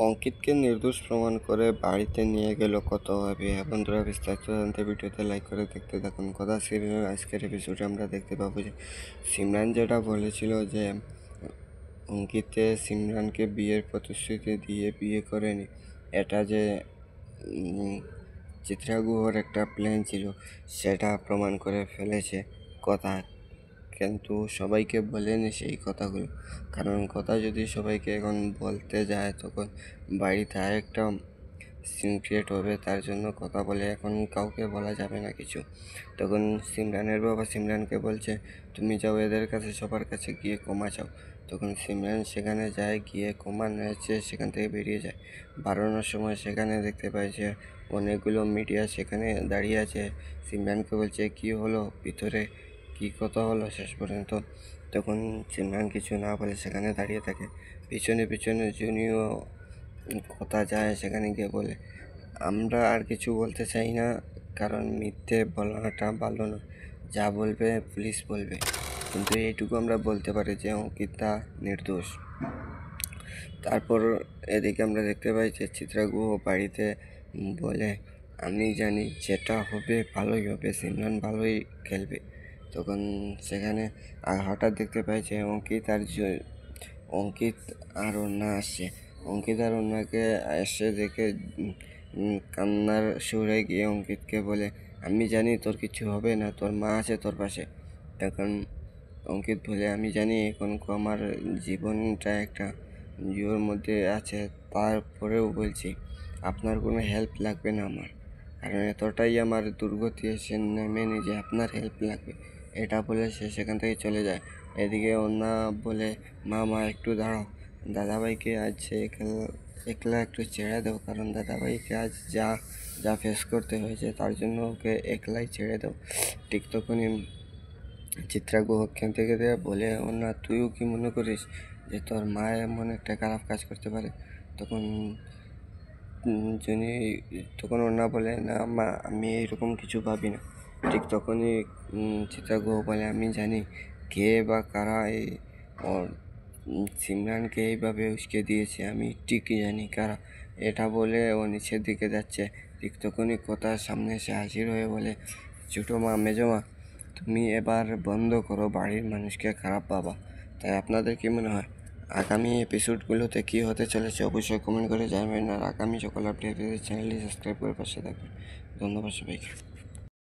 অঙ্কিতকে নির্দোষ প্রমাণ করে বাড়িতে নিয়ে গেল কতভাবে। বন্ধুরা, বিস্তারিত জানতে ভিডিওতে লাইক করে দেখতে থাকুন। কথা সিরিয়ালের আজকের এপিসোডে আমরা দেখতে পাবো যে সিমরান যেটা বলেছিল যে অঙ্কিতে সিমরানকে বিয়ের প্রতিশ্রুতি দিয়ে বিয়ে করেনি, এটা যে চিত্রা গুহর একটা প্ল্যান ছিল সেটা প্রমাণ করে ফেলেছে কথা। কিন্তু সবাইকে বলেনি সেই কথাগুলো, কারণ কথা যদি সবাইকে এখন বলতে যায় তখন বাড়িতে আরেকটা সিন ক্রিয়েট হবে। তার জন্য কথা বলে এখন কাউকে বলা যাবে না কিছু। তখন সিমরানের বাবা সিমরানকে বলছে, তুমি যাও এদের কাছে, সবার কাছে গিয়ে ক্ষমা চাও। তখন সিমরান সেখানে যায়, গিয়ে ক্ষমা নিয়েছে, সেখান থেকে বেরিয়ে যায়। বাড়ানোর সময় সেখানে দেখতে পাই যে অনেকগুলো মিডিয়া সেখানে দাঁড়িয়ে আছে। সিমরানকে বলছে কি হলো, ভিতরে কি কথা হলো শেষ পর্যন্ত। তখন সিমরান কিছু না বলে সেখানে দাঁড়িয়ে থাকে। পিছনে পিছনে জুনিও কথা যায়, সেখানে গিয়ে বলে আমরা আর কিছু বলতে চাই না, কারণ মিথ্যে বলাটা ভালো নয়, যা বলবে পুলিশ বলবে, কিন্তু এইটুকু আমরা বলতে পারি যে অঙ্কিতা নির্দোষ। তারপর এদিকে আমরা দেখতে পাই যে চিত্রা গুহ বাড়িতে বলে আমি জানি যেটা হবে ভালোই হবে, সিমরান ভালোই খেলবে। তখন সেখানে হঠাৎ দেখতে পাই যে অঙ্কিত আর অন্যা আসছে। অঙ্কিত আর অন্যাকে এসে দেখে কান্নার সুরে গিয়ে অঙ্কিতকে বলে আমি জানি তোর কিছু হবে না, তোর মা আছে তোর পাশে। তখন অঙ্কিত বলে আমি জানি এখন আমার জীবনটা একটা ইয়ের মধ্যে আছে, তারপরেও বলছি আপনার কোনো হেল্প লাগবে না আমার, কারণ এতটাই আমার দুর্গতি এসে নেমেনি যে আপনার হেল্প লাগবে। এটা বলে সে সেখান থেকে চলে যায়। এদিকে অন্যা বলে মা একটু দাঁড়াও, দাদাভাইকে আজ একলা একটু ছেড়ে দাও, কারণ দাদাভাইকে আজ যা যা ফেস করতে হয়েছে তার জন্য ওকে একলাই ছেড়ে দাও। ঠিক তখনই চিত্রা গুহ ওখান থেকে বলে অন্যা তুইও কি মনে করিস যে তোর মা এমন একটা খারাপ কাজ করতে পারে? তখন যিনি তখন অন্যা বলে না মা, আমি এরকম কিছু ভাবি না। ঠিক তখনই চিত্রা গুহ বলে আমি জানি কে বা কারা এই সিমরানকে এইভাবে উস্কে দিয়েছে, আমি ঠিকই জানি কারা। এটা বলে ও নিচের দিকে যাচ্ছে। ঠিক তখনই কথার সামনে এসে হাজির হয়ে বলে ছোটো মা, মেজো মা, তুমি এবার বন্ধ করো বাড়ির মানুষকে খারাপ ভাবা। তাই আপনাদের কি মনে হয় আগামী এপিসোডগুলোতে কী হতে চলেছে অবশ্যই কমেন্ট করে জানাবেন। আর আগামী সকল আপডেট চ্যানেলটি সাবস্ক্রাইব করে পাশে থাকবেন। ধন্যবাদ সবাইকে।